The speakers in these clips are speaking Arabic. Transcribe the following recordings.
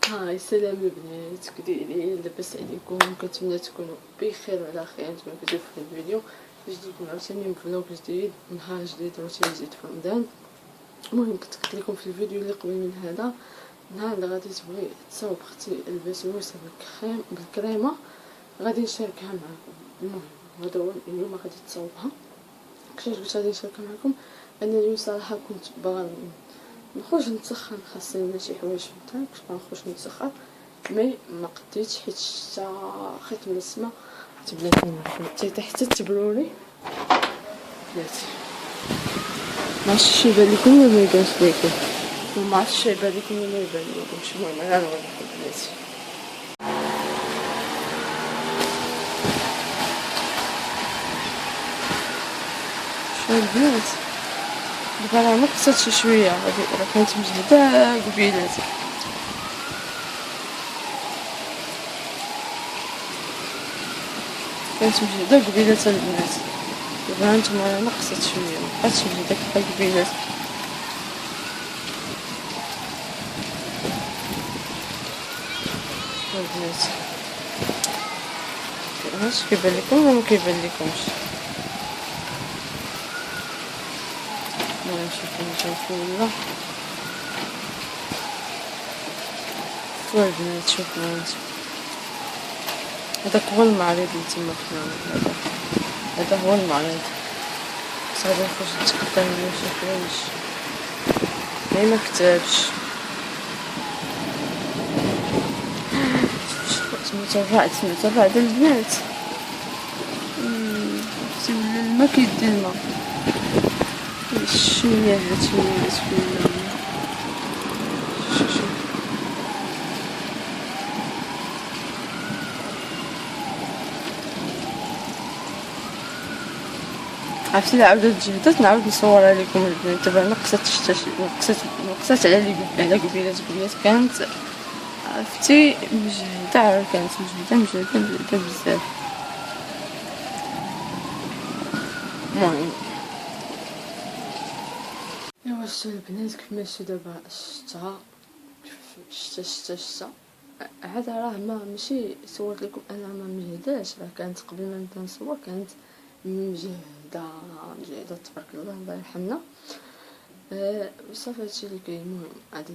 هاي سلام البنات، كدايرين؟ لاباس عليكم؟ كنتمنى تكونوا بخير وعلى خير. نتمنى كتشوفوا في الفيديو جديد عاوتاني فلوق جديد، نهار جديد، روتين جديد في رمضان. المهم كنت قلت لكم في الفيديو اللي قبل من هذا، النهار اللي غادي تبغي تصاوب اختي البسبوسه بالكريمه غادي نشاركها معكم. المهم هذا هو اليوم غادي تصاوبها. كيفاش قلت غادي نشاركها معكم؟ انا اليوم صراحه كنت باغا نخرج نتسخن، خاصني شي حوايج في الدار، كنت باغا نخرج نتسخن مي ما قديتش حيت الشتا خيط من السما بلاتي حتى تبروري بلاتي. معرفتش يبان لكم ولا ما يبانش لكم، معرفتش يبان لكم ولا ما يبان لكمش. المهم انا نوريكم بلاتي. شوف البنات دابا راه نقصت شي شويه، غادي راه كانت مجهده قبيلات، كانت مجهده قبيلات البنات. دابا هانتوما راه نقصت شويه، مبقاتش مجهده كيف قبيلات. البنات واش كيبان لكم ولا ما كيبان لكمش؟ نشوفو ولا شوفوا البنات، شوفوا هانتوما هذاك هو المعرض اللي تما فينا. هذا هو المعرض، بس غادي نخرج نتقدم منو شي حوايج مي ما كتبش. متبرعد البنات، شتي ولا الماء كيدي الماء شويه هاد شويه. عرفتي الا عاودت تجهدت نعاود نصورها لكم البنات. دابا نقصت على قبيلات كانت عرفتي مجهده، كانت مجهده بزاف. المهم ايوا شتو البنات كيفما شتو دابا الشتا هذا راه ماشي صورت لكم انا ما مجهداش، راه كانت قبل ما نبدا نصور كانت مجهده تبارك الله الله يرحمنا. صافي هادشي اللي كاين. المهم غادي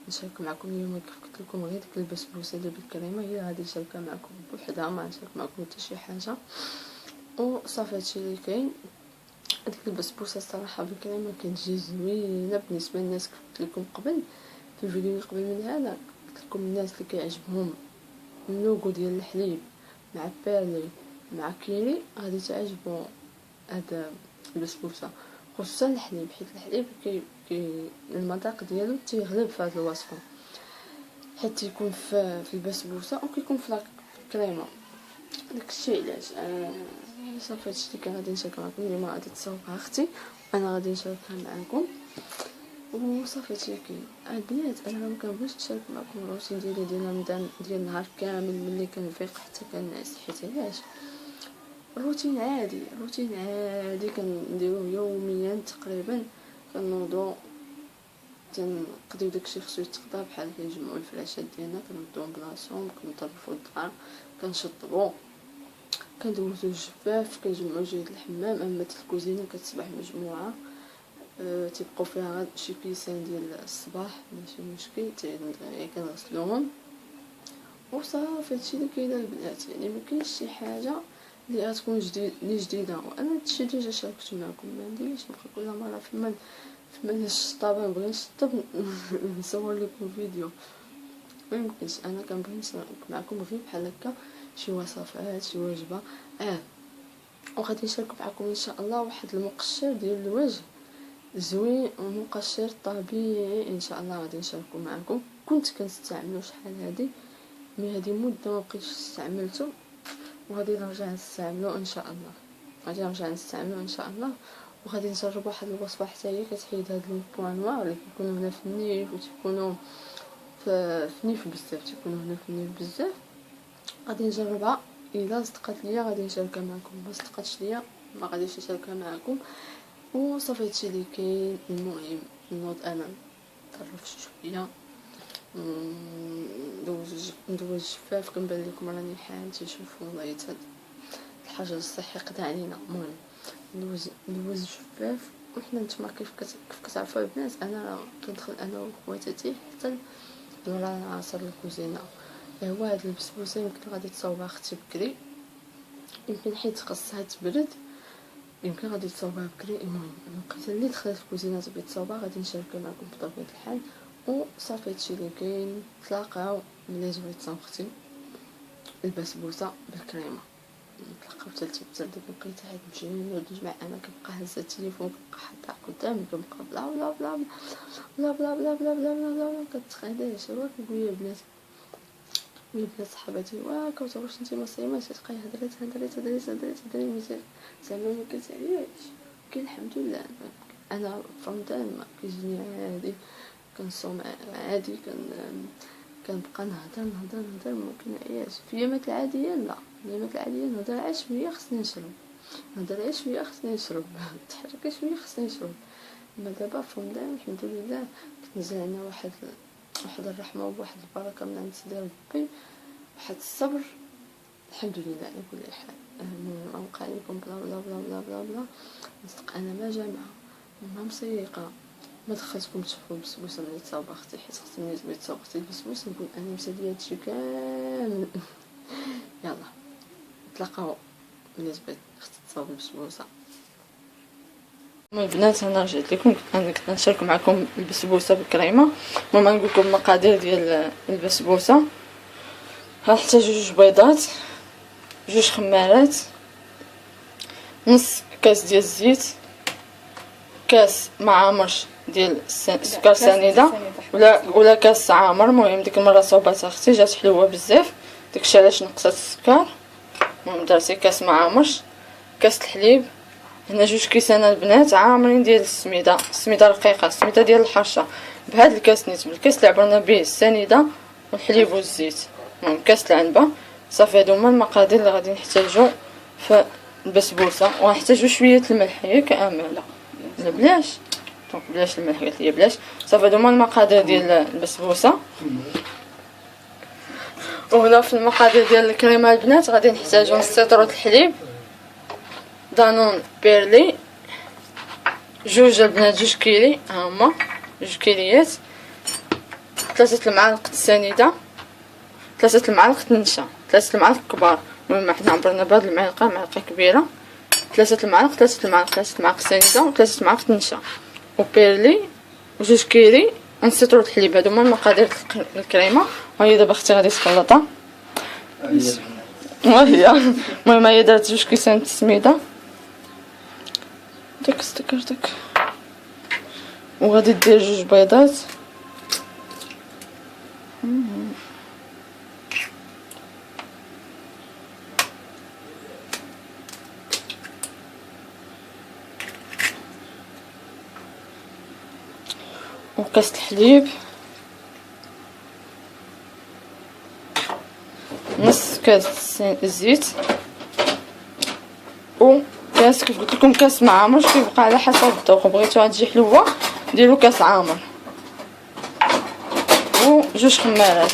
نشارك معكم اليوم كيف قلت لكم غير ديك البسبوسه اللي بالكريمه هي غادي نشاركها معكم بوحدها، ما نشارك معكم حتى شي حاجه. وصافي هادشي اللي كاين. هذيك البسبوسه الصراحه بالكريمه كتجي زوينه بالنسبه للناس. كيف قلت لكم قبل في الفيديو اللي قبل من هذا، قلت لكم الناس اللي كيعجبهم اللوغو ديال الحليب مع بيرلي مع كيري غادي تعجبو هاد البسبوسه، خصوصا الحليب، حيت الحليب المذاق ديالو تيغلب في هاد الوصفه، حيت تيكون في البسبوسه وكيكون في الكريمه. داكشي علاش صافي هادشي اللي كان غادي نشارك معكم اليوم. غادي تصاوبها اختي وانا غادي نشاركها معكم وصافي هادشي اللي كاين. البنات انا ما كنبغيش نشارك معكم الروتين ديال رمضان ديال النهار كامل ملي كنفيق حتى كنعس، حيت علاش روتين عادي كنديروه يوميا تقريبا. كنوضو تنقضيو داكشي خصو يتقضى، بحال كنجمعو الفراشات ديالنا كنردوهم بلاصتهم، كنطرفو الدار، كنشطبو، كندوزو الجفاف، كنجمعو جهة الحمام. اما الكوزينه كتصبح مجموعه، تيبقاو فيها غير شي بيسان ديال الصباح ماشي مشكل كنغسلوهم وصافي. هادشي اللي كاين البنات، يعني ما كاينش شي حاجه اللي غتكون جديده. وانا هادشي ديجا شاركت معكم، ما عنديش نبقى كل مره فما الشطابه نبغي نشطب نصور لكم فيديو، ما يمكنش. انا كنبغي نشارك معكم غير بحال هكا شي وصفات شي وجبه. وغادي نشارك معكم ان شاء الله واحد المقشر ديال الوجه زوين ومقشر طبيعي ان شاء الله غادي نشاركو معكم. كنت كنستعملو شحال هادي مي هادي مده ما بقيتش استعملته، وغادي نرجع نستعملو ان شاء الله. وغادي نجرب واحد الوصفه حتى هي كتحيد هاد البوان نوار اللي كيكونوا هنا في النيف وتيكونوا في النيف بزاف، غادي نجربها. الا صدقات ليا غادي نشاركها معكم، ما صدقاتش ليا ما غاديش نشاركها معكم. وصافي هادشي اللي كاين. المهم نوض انا نطرف شويه ندوز الجفاف. كنبان لكم راني حالتي، شوفوا والله هاد الحجر الصحي قدا علينا. المهم ندوز الجفاف. وحنا نتوما كيف كتعرفوا البنات، انا كندخل انا وخواتاتي حتى لورا العصر الكوزينه. هو هاد البسبوسه يمكن غادي تصاوبها اختي بكري، يمكن حيت خاصها تبرد، يمكن غادي تصاوبها بكري. المهم الوقت اللي دخلت الكوزينه تبغي تصاوبها غادي نشاركها معكم بطبيعه الحال. وصافي هادشي اللي كاين. تلاقاو ملي جبرت تصاوب اختي البسبوسه بالكريمه. نتلاقاو حتى ديك الوقيته عاد نمشي ندوز مع انا. كنبقى هازه التليفون، كنبقى حاطه قدامي، كنبقى بلا بلا بلا بلا بلا بلا بلا بلا بلا بلا كتخيلي شنو كنقول يا بنات. البنات صحاباتي واك واش انتي ما صايماش، تبقاي هضري مزيان زعما ما كتعياش. كاين الحمد لله انا في رمضان ما كيجيني عادي، كنصوم عادي، كنبقى نهضر ما كنعياش. في ايامات العاديه لا، الايامات العاديه نهضر عاد شويه خصني نشرب، تحرك شويه خصني نشرب. اما دابا في رمضان الحمد لله كتنزل علينا واحد الرحمه وواحد البركه من عند سيدي ربي، واحد الصبر الحمد لله على كل حال. ما نبقى عليكم بلا بلا بلا بلا بلا بلا نصدق انا ما جامعه ما مسيقه. ما دخلتكم تشوفوا البسبوسه ملي تصاوب اختي، حيت اختي ملي تبغي تصاوب اختي البسبوسه نقول انا مساليه هادشي كامل. يلا نتلاقاو ملي تبغي اختي تصاوب البسبوسه. البنات انا رجعت لكم، كنت نشارك معكم البسبوسه بالكريمه. المهم نقول لكم المقادير ديال البسبوسه. غنحتاج 2 بيضات، 2 خمارات، نص كاس ديال الزيت، كاس معامرش ديال سكر سنيده ولا كاس عامر. المهم ديك المره صوبات اختي جات حلوه بزاف، داكشي علاش نقصت السكر. المهم درتي كاس معامرش، كاس الحليب. هنا 2 كيسان البنات عامرين ديال السميده رقيقه، السميده ديال الحرشه. بهذا الكاس نيت بالكاس اللي عبرنا به السنيده والحليب والزيت. المهم كاس العنبه. صافي هادو هما المقادير اللي غادي نحتاجو في البسبوسه. وغنحتاجو شويه الملح ياك اماله، لا بلاش بلاش الملح، قالت لي بلاش. صافي هادو هما المقادير ديال البسبوسه. وهنا في المقادير ديال الكريمه البنات غادي نحتاجو نص سيطره الحليب، دانون بيرلي 2 البنات 2 كيلي، ها هما 2 كيليات، 3 المعالق السنيده، 3 المعالق النشا، 3 المعالق كبار. المهم حنا عبرنا بهاد المعلقه، معلقه كبيره، 3 المعالق 3 المعالق سنيده و 3 المعالق النشا وبيرلي و2 كيلي ونسيطرو الحليب. هادو هما المقادير الكريمه. وهي دابا اختي غادي تخلطها وهي. المهم هي دارت 2 كيسان السميده داك وغادي دير 2 بيضات. وكاس الحليب، نص كاس الزيت، وكاس كيف قلت لكم كاس معامر. كيبقى على حسب الذوق، بغيتوها تجي حلوه ديروا كاس عامر، و2 خمارات.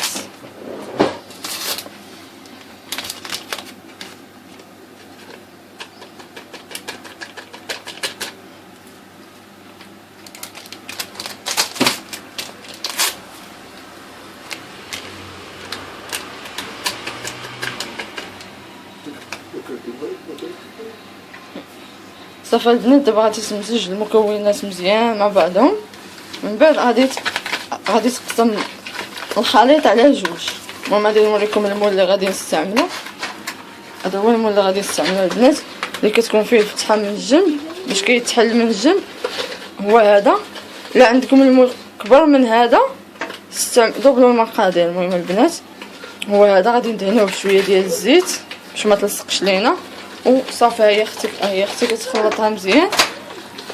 صافي البنات دابا غادي تمزج المكونات مزيان مع بعضهم. من بعد غادي تقسم الخليط على 2. المهم غادي نوريكم المول اللي غادي نستعملو. هذا هو المول اللي غادي نستعملو البنات، اللي كتكون فيه الفتحه من الجنب باش كيتحل من الجنب، هو هذا. لا عندكم المول كبر من هذا دوبلو المقادير. المهم البنات هو هذا. غادي ندهنوه بشويه ديال الزيت باش ما تلصقش لينا. وصافي هي اختي كتخلطها مزيان،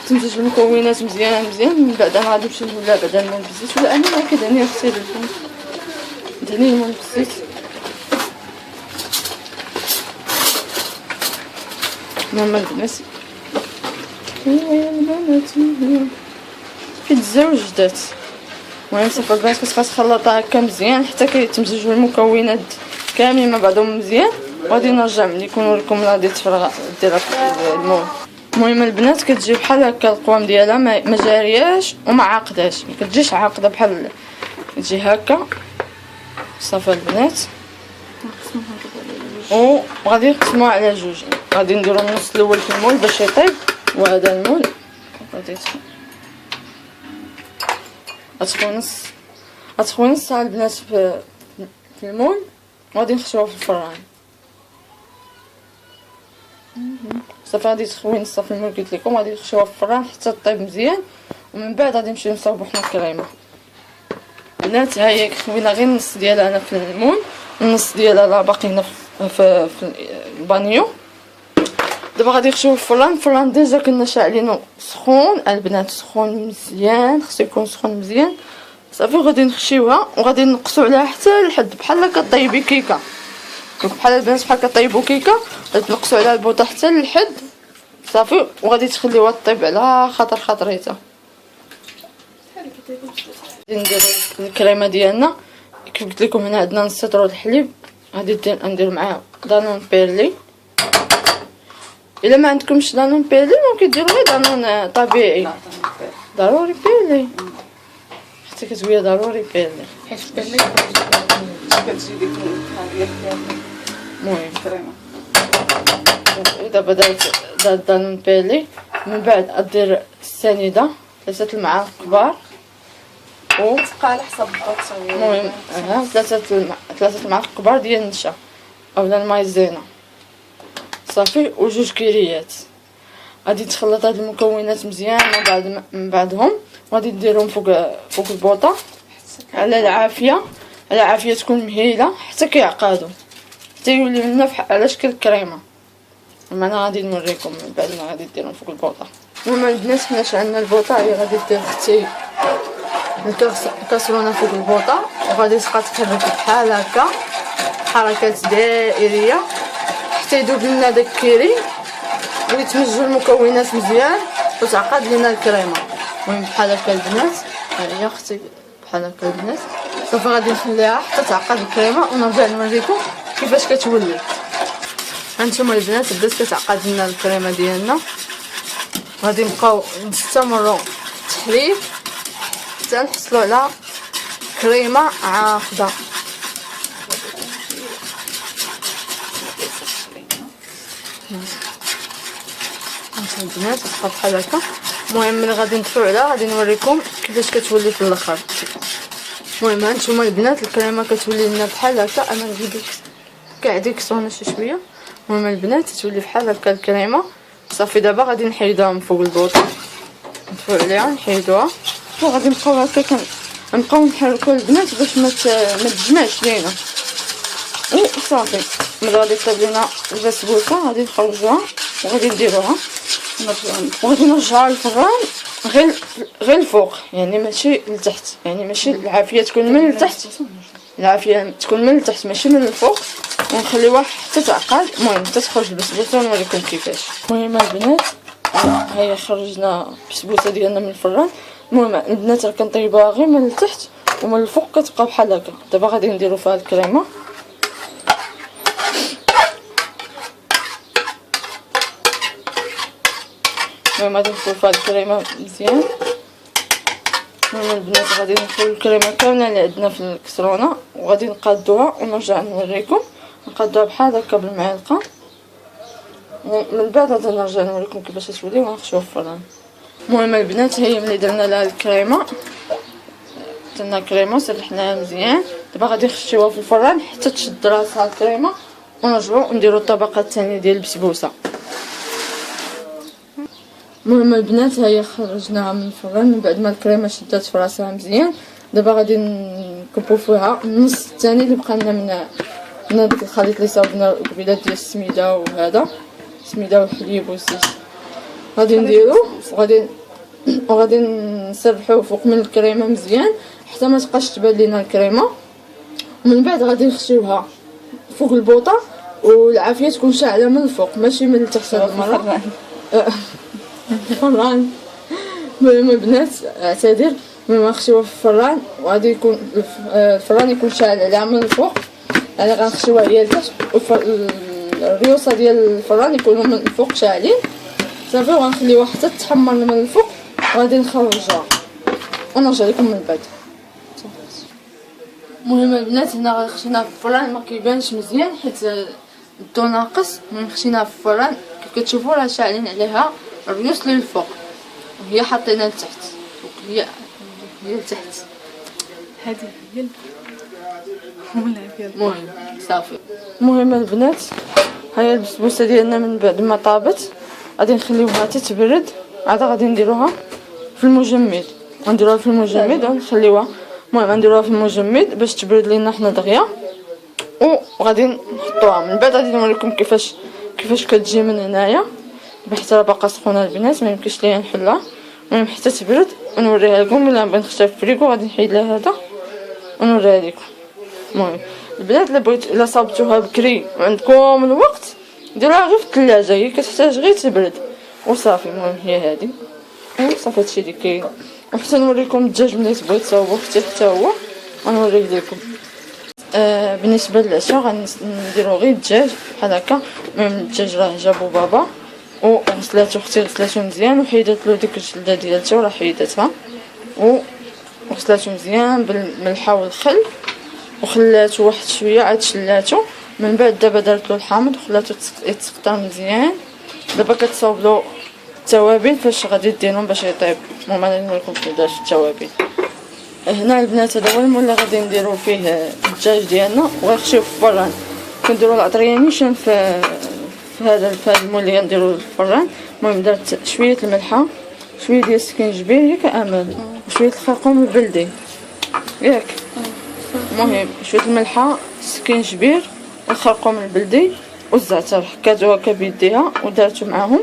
تمزج المكونات مزيان. من بعد انا غادي نمشي نولى بعدا المول بالزيت، ولا انا ما كدهني اختي بالفم، دهني المول بالزيت. ماما البنات في الزوج جدات المهم صافي البنات كتبقى تخلطها هكا مزيان حتى كيتمزجوا المكونات كاملين مع بعضهم مزيان. وغادي نرجع ملي نوريكم لا ديال التفرغ ديال المول. المهم البنات كتجي بحال هكا القوام ديالها ما جارياش وما عاقداش، ما كتجيش عاقده بحال تجي هكا صافي البنات. وغادي نقسموها على جوج، غادي نديرو النص الاول في المول باش يطيب، وهذا المول غادي غتخوي نص البنات في المول، وغادي نخشوها في الفران. صافي غادي تخوي نصها في المول قلت لكم، غادي نخشوها في الفران حتى طيب مزيان، ومن بعد غادي نمشيو نصاوبو حنا الكريمه. البنات ها هي خوينا غير النص ديالها انا في المول، النص ديالها لا باقي في البانيو. دابا غادي نخشوه في الفران ديجا كنا شاعلينو سخون البنات، سخون مزيان، خصو يكون سخون مزيان. صافي غادي نخشيوها وغادي نقصوا عليها حتى لحد بحال كطيبي كيكه، بحال البنات بحال كطيبوا كيكه، غادي تنقصوا عليها البوطه حتى لحد صافي، وغادي تخليوها طيب على خطريتها. نديرو الكريمه ديالنا كيف قلت لكم. هنا عندنا نص لتر الحليب، غادي ندير معاه دانون بيرلي. الا ما عندكمش دانون بيرلي ممكن ديروا غير دانون طبيعي. ضروري بيرلي حتى كتقولي ضروري بيرلي حيت بيرلي كتجي ديك المهم الكريمه. دابا درت دانون بيرلي، من بعد دير السنيده 3 المعالق كبار، و تبقى على حسب الضغط. المهم 3 المعالق كبار ديال النشا اولا المايزينا صافي، وجوج كيريات. غادي تخلط هاد المكونات مزيان من بعدهم، وغادي ديرهم فوق البوطه على العافيه تكون مهيله حتى كيعقادوا، حتى يولي لنا على شكل الكريمه. انا غادي نوريكم من بعد ما غادي ديرهم فوق البوطه. المهم البنات حنا شعلنا البوطه، هي غادي دير اختي الكاسرونه فوق البوطه، وغادي تبقى تحرك بحال هكا حركات دائريه حتى يذوب لنا داك الكيري ويتمزجوا المكونات مزيان وتعقد لنا الكريمه. المهم بحال هكا البنات، ها هي اختي بحال هكا البنات. صافي غادي نخليها حتى تعقد الكريمه ونرجع نوريكم كيفاش كتولي. هانتوما البنات بدات كتعقد لنا الكريمه ديالنا، غادي نبقاو نستمروا التحريك حتى نحصلوا على كريمه عاقده. البنات تبقى بحال هكا. المهم ملي غادي نطفيو عليها غادي نوريكم كيفاش كتولي في الاخر. المهم هانتوما البنات الكريمه كتولي لنا بحال هكا. انا نزيد كاع ديك السخونه شي شويه. المهم البنات تولي بحال هكا الكريمه. صافي دابا غادي نحيدوها من فوق البوطه، نطفيو عليها نحيدوها، وغادي نبقاو هكا نبقاو نحركو البنات باش ما تجمعش لينا. وصافي ملي غادي طيب لينا البسبوسه غادي نخرجوها وغادي نديروها وغادي نرجعوها للفران غير الفوق، يعني ماشي لتحت، يعني ماشي العافيه تكون من التحت، العافيه تكون من التحت ماشي من الفوق، ونخليوها حتى تعقد. المهم حتى تخرج البسبوسه ونوريكم كيفاش. المهم البنات هيا خرجنا البسبوسه ديالنا من الفران. المهم البنات راه كنطيبوها غير من التحت ومن الفوق كتبقى بحال هكا. دابا غادي نديرو فيها الكريمه. المهم غادي نخويو فيها الكريمه مزيان. المهم البنات غادي نخويو الكريمه كامله اللي عندنا في الكسرونه وغادي نقادوها ونرجع نوريكم. نقادوها بحال هكا بالمعلقه، ومن بعد غادي نرجع نوريكم كيفاش تولي ونخشوها في الفران. المهم البنات هي ملي درنا لها الكريمه، درنا الكريمه سرحناها مزيان. دابا غادي نخشيوها في الفران حتى تشد راسها الكريمه، ونرجعو نديرو الطبقه الثانيه ديال البسبوسه. المهم البنات هيا خرجناها من الفران من بعد ما الكريمه شدات في راسها مزيان. دابا غادي نكبو فيها النص الثاني اللي بقى لنا من داك الخليط اللي صاوبنا قبيله ديال السميده وهذا السميده والحليب والزيت. غادي نديرو وغادي نسرحوه فوق من الكريمه مزيان حتى ما تبقاش تبان لينا الكريمه. ومن بعد غادي نخشيوها فوق البوطه والعافيه تكون شاعله من الفوق ماشي من التحت هاد المره. فران. المهم البنات اعتذر. المهم غنخشيوها في الفران، وغادي يكون الفران يكون شاعل عليها من الفوق، يعني غنخشيوها هي لتحت الريوسه ديال الفران يكونوا من الفوق شاعلين صافي، وغنخليوها حتى تحمر من الفوق، وغادي نخرجوها ونرجع لكم من بعد. المهم البنات هنا خشيناها في الفران، ما كيبانش مزيان حيت الضو ناقص. المهم خشيناها في الفران كيف كتشوفوا راه شاعلين عليها الريوس للفوق، وهي حاطينها لتحت، هي لتحت. هذه هي المهم صافي. المهم البنات هاهي البسبوسه ديالنا من بعد ما طابت غادي نخليوها تتبرد، عاد غادي نديروها في المجمد، غنديروها في المجمد ونخليوها. المهم نديروها في المجمد باش تبرد لينا حنا دغيا، وغادي نحطوها من بعد. غادي نوريكم كيفاش كتجي من هنايا، حيت راه باقا سخونه البنات، ما يمكنش ليا نحلها. المهم حتى تبرد ونوريها لكم. الا بغيت نخشيها في الفريكو غادي نحيد لها هذا ونوريها لكم. المهم البنات الا صابتوها بكري وعندكم الوقت ديروها غير في الثلاجه، هي كتحتاج غير تبرد وصافي. المهم هي هذه وصافي، هادشي اللي كاين. وحتى نوريكم الدجاج ملي تبغيو تصاوبوه حتى هو غنوريه لكم. بالنسبه للعشاء غنديرو غير الدجاج بحال هكا. المهم الدجاج راه جابو بابا وغسلاتو اختي، غسلاتو مزيان وحيدات له ديك الجلده ديالته، راه حيداتها وغسلاتو مزيان بالملحه والخل وخلاتو واحد شويه، عاد شلاتو من بعد. دابا درت له الحامض وخلاتو يتسقطر مزيان. دابا كتصاوب له التوابل فاش غادي ديرهم باش يطيب. المهم انا نوريكم كيف درت التوابل. هنا البنات هذا هو المول اللي غادي نديرو فيه الدجاج ديالنا، وغنخشيو في الفران. كنديرو العطريه نيشان في هذا المول اللي غنديرو في الفران. المهم درت شويه الملحه، شويه ديال السكينجبير ياك امل، وشويه الخرقوم البلدي ياك. المهم شويه الملحه، السكينجبير، الخرقوم البلدي والزعتر، حكاتو هكا بيديها ودارتو معاهم،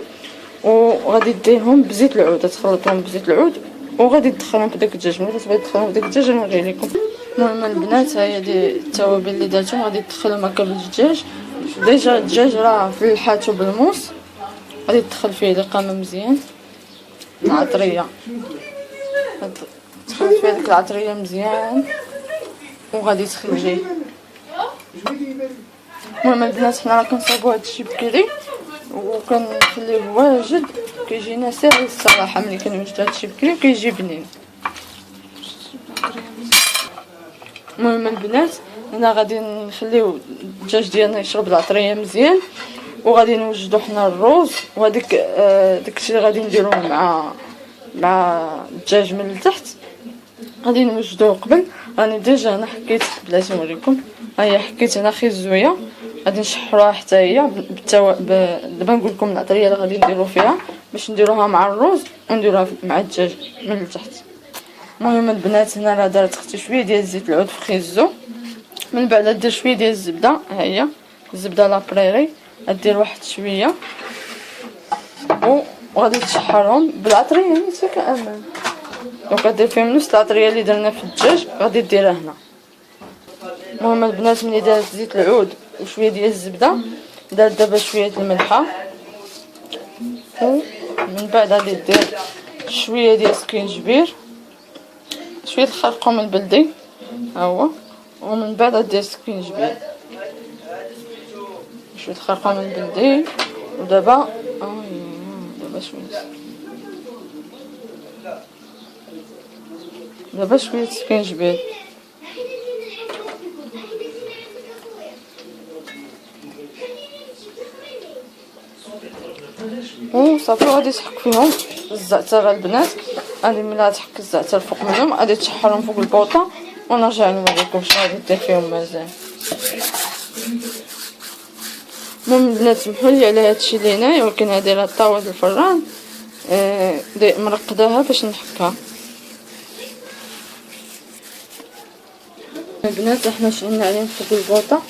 وغادي ديرهم بزيت العود، تخلطهم بزيت العود وغادي تدخلهم في داك الدجاج. ملي تبغي تدخلهم في داك الدجاج نوري لكم. المهم البنات هاهي التوابل اللي درتهم غادي تدخلهم هكا بالدجاج. ديجا الدجاج راه فلحاتو بالموس، غادي تدخل فيه القامه مزيان العطريه، تدخل فيه ديك العطريه مزيان وغادي تخرجيه. المهم البنات حنا راه كنصاوبو هادشي بكري وكنخليه واجد، كيجينا ساهل الصراحه. ملي كنوجدو هادشي بكري كيجي بنين. المهم البنات هنا غادي نخليو الدجاج ديالنا يشرب العطريه مزيان، وغادي نوجدو حنا الروز وهذيك داكشي اللي غادي نديروه مع الدجاج من التحت غادي نوجدوه قبل. راني ديجا انا حكيت بلاتي نوريكم، هيا حكيت انا خي الزويه غادي نشحروها حتى هي دابا نقول لكم العطريه اللي غادي نديرو فيها باش نديروها مع الروز ونديروها مع الدجاج من التحت. المهم البنات هنا راه دارت اختي شويه ديال زيت العود في خيزو، من بعد دير شويه ديال الزبده، ها هي الزبده لابريري دير واحد شويه وغادي تشحرهم بالعطريه نيت كامل. دونك غدير فيهم نفس العطريه اللي درنا في الدجاج غادي ديرها هنا. المهم البنات ملي دارت زيت العود وشويه ديال الزبده دارت دابا شويه الملحه، ومن بعد غادي دير شويه ديال السكينجبير، شويه الخرقوم البلدي ها هو، ومن بعد غدير السكينجبير شويه الخرقوم البلدي. ودابا شويه السكينجبير وصافي. غادي تحك فيهم الزعتر البنات، غادي ملي تحك الزعتر فوق منهم غادي تشحرهم فوق البوطه ونرجع نوريكم شنو غادي دير فيهم مازال. المهم البنات سمحوا لي على هادشي اللي هنايا، ولكن هادي راه طاوه الفران مرقداها باش نحكها. البنات حنا شعلنا عليهم فوق البوطه.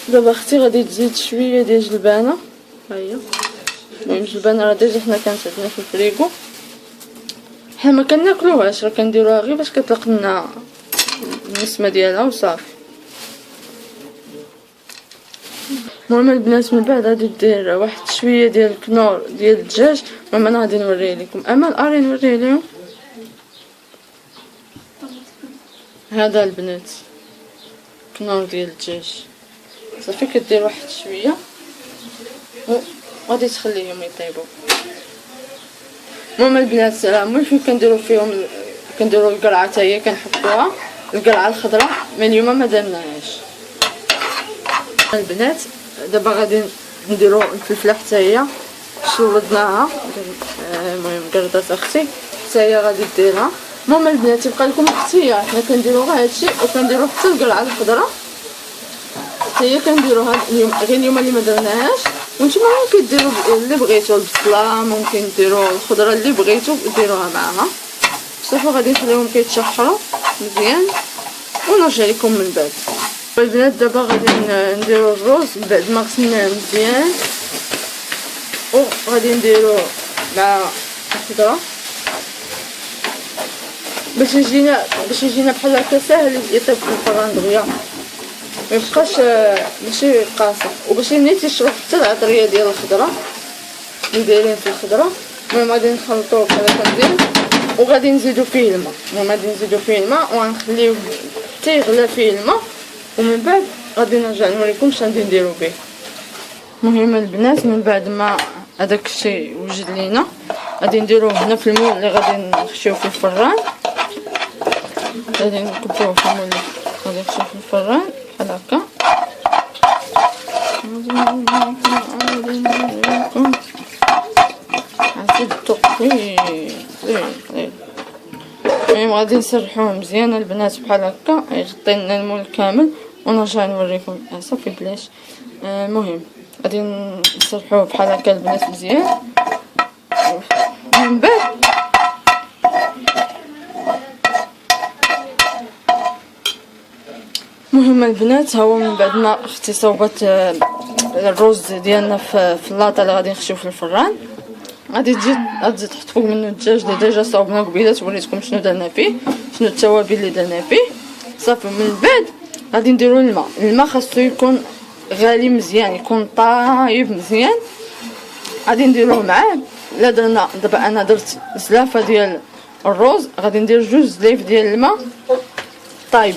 دابا اختي غادي تزيد شويه ديال الجلبانه، ها هي. المهم الجلبانه راه ديجا حنا كانت عندنا في الفريكو، حنا ما كناكلوهاش، راه كنديروها غير باش كتلق لنا النسمه ديالها وصافي. المهم البنات من بعد غادي دير واحد شويه ديال الكنور ديال الدجاج. المهم انا غادي نوريه لكم. امل اري نوريه لهم. هذا البنات كنور ديال الدجاج. صافي كدير واحد شويه وغادي تخليهم يطيبوا. المهم البنات راه فين كنديروا فيهم كنديروا القرعه حتى هي كنحطوها القرعه الخضراء، من اليوم ما درناهاش البنات. دابا غادي نديروا الفلفله حتى هي شولدناها. المهم قردات اختي حتى هي غادي ديرها. المهم البنات يبقى لكم اختيار، حنا كنديروا غير هادشي وكنديروا حتى القرعه الخضراء حتى هي كنديروها اليوم، غير اليوم اللي ما درناهاش. وانتما ممكن ديروا اللي بغيتو، البصله ممكن ديروا الخضره اللي بغيتو ديروها معاها. صافي غادي نخليهم كيتشحروا مزيان ونرجع لكم من بعد. البنات دابا غادي نديروا الرز بعد ما غسلناه مزيان وغادي نديروا مع الخضره باش يجينا بحال هكا ساهل يطيب في الفران دغيا ميبقاش ماشي قاصح، وباش نيت يشرب حتى العطريه ديال الخضره اللي دايرين في الخضره. المهم غادي نخلطوه بحال هكا مزيان وغادي نزيدو فيه الماء. غادي نزيدو فيه الماء وغنخليوه حتى يغلى فيه الماء، ومن بعد غادي نرجع نوريكم اش غادي نديرو به. المهم البنات من بعد ما هذاك الشيء وجد لينا غادي نديروه هنا في المول اللي غادي نخشيوه في الفران. غادي نكبوه في المول غادي نخشيوه في الفران بحال هكا. عاد المهم غادي نسرحوه مزيان البنات بحال هكا يغطي لنا المول كامل ونرجع نوريكم. صافي بلاش. المهم غادي نسرحوه بحال هكا البنات مزيان. من بعد المهم البنات هو من بعد ما اختي صوبت الرز ديالنا في اللاطه اللي غادي نخشيو في الفران، غادي تزيد تحط فوق منه الدجاج اللي ديجا صوبنا قبيله. وريتكم شنو درنا فيه، شنو التوابل اللي درنا فيه. صافي من بعد غادي نديرو الماء خاصو يكون غالي مزيان، يكون طايب مزيان. غادي نديروه معاه. الا درنا دابا انا درت زلافه ديال الرز، غادي ندير 2 زلايف ديال الماء طايب.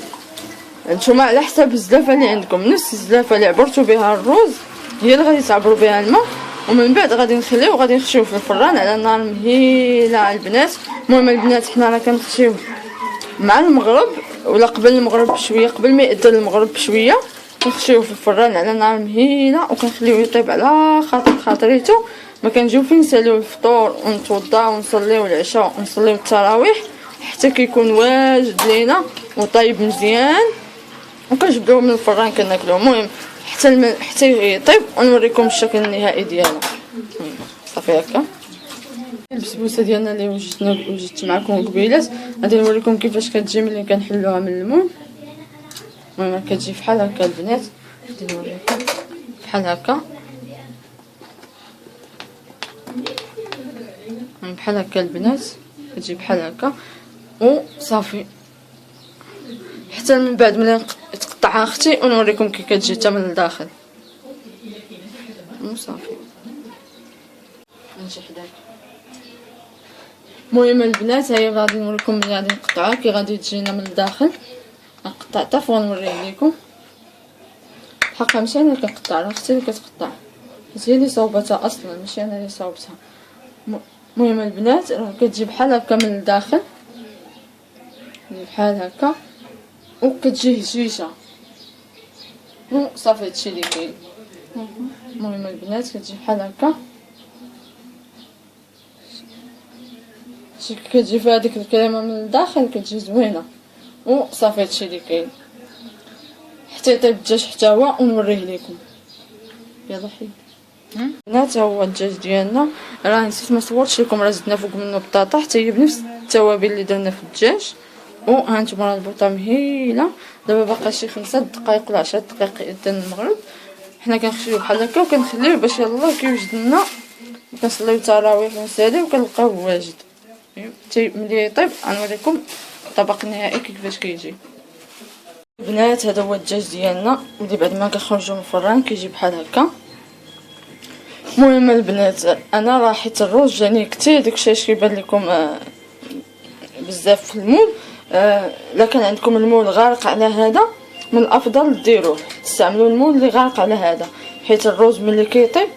نتوما على حسب الزلافه اللي عندكم، نفس الزلافه اللي عبرتوا بها الرز هي اللي غادي تعبروا بها الماء. ومن بعد غادي نخليوه غادي نخشيوه في الفران على نار مهيله البنات. المهم البنات حنا راه كنخشيوه مع المغرب ولا قبل المغرب بشويه، قبل ما يأذن المغرب بشويه كنخشيوه في الفران على نار مهيله وكنخليوه يطيب على خاطريته. ما كنجيو فين نساليو الفطور ونتوضاو ونصليو العشاء ونصليو التراويح حتى كيكون واجد لينا وطيب مزيان وكنجبدوه من الفران كناكلوه. المهم حتى يطيب ونوريكم الشكل النهائي ديالو. صافي هكا البسبوسه ديالنا اللي وجدت معكم قبيلات غادي نوريكم كيفاش كتجي ملي كنحلوها من المول. المهم كتجي بحال هكا البنات، غادي نوريكم بحال هكا. بحال هكا البنات كتجي بحال هكا وصافي حتى من بعد ملي تقطعها اختي ونوريكم كي كتجي حتى من الداخل. وصافي نجي حداك. المهم البنات هي غادي نوريكم ملي غادي نقطعها كي غادي تجينا من الداخل. نقطع حتى فوق نوريه لكم. حقا ماشي انا اللي كنقطع، راه اختي اللي كتقطع، هي اللي صوبتها اصلا ماشي انا اللي صوبتها. المهم البنات راه كتجي بحال هكا من الداخل بحال هكا وكتجي هشيشه وصافي هادشي اللي كاين. المهم البنات كتجي بحال هكا كتجي فيها ديك الكريمه من الداخل كتجي زوينه وصافي هادشي اللي كاين حتى يطيب الدجاج حتى هو ونوريه لكم. يلا حيد البنات هو الدجاج ديالنا. راه نسيت ما صورتش لكم، راه زدنا فوق منه بطاطا حتى هي بنفس التوابل اللي درنا في الدجاج. ها نتوما راه البوطه مهيله. دابا باقا شي 5 دقائق ولا 10 دقائق يأذن المغرب. حنا كنخشيوه بحال هكا وكنخليوه باش يلاه كيوجد لنا كنصليو التراويح ونساليو وكنلقاوه واجد. حتى ملي يطيب غنوريكم الطبق النهائي كيفاش كيجي. البنات هذا هو الدجاج ديالنا اللي بعد ما كنخرجوا من الفران كيجي بحال هكا. المهم البنات انا راه حيت الرز جاني كثير داكشي اش كيبان لكم بزاف في المول، الا كان عندكم المول غارق على هذا من الافضل ديروه، تستعملوا المول اللي غارق على هذا، حيت الروز ملي كيطيب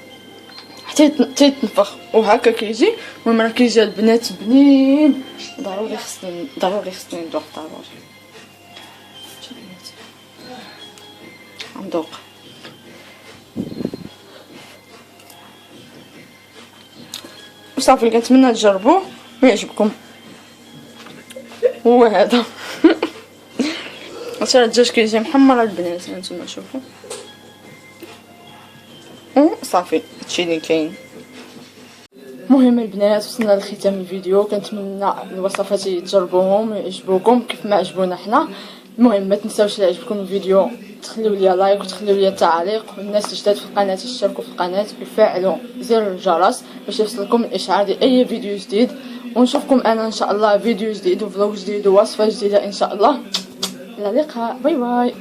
حتى يتنفخ وهكا كيجي. المهم راه كيجي البنات بنين. ضروري خصني ندوق، ضروري ندوق. وصافي كنتمنى تجربوه ويعجبكم. هو هذا راه الدجاج كيجي محمر البنات، هانتوما شوفوا. صافي هادشي اللي كاين. المهم البنات وصلنا لختام الفيديو، كنتمنى الوصفات تجربوهم ويعجبوكم كيف ما عجبونا حنا. المهم ما تنساوش الا عجبكم الفيديو تخليو لي لايك وتخليو لي تعليق، والناس الجداد في القناه يشتركوا في القناه ويفعلوا زر الجرس باش يوصلكم الاشعار ديال اي فيديو جديد. ونشوفكم انا ان شاء الله فيديو جديد وفلوق جديد ووصفه جديده ان شاء الله. الى اللقاء، باي باي.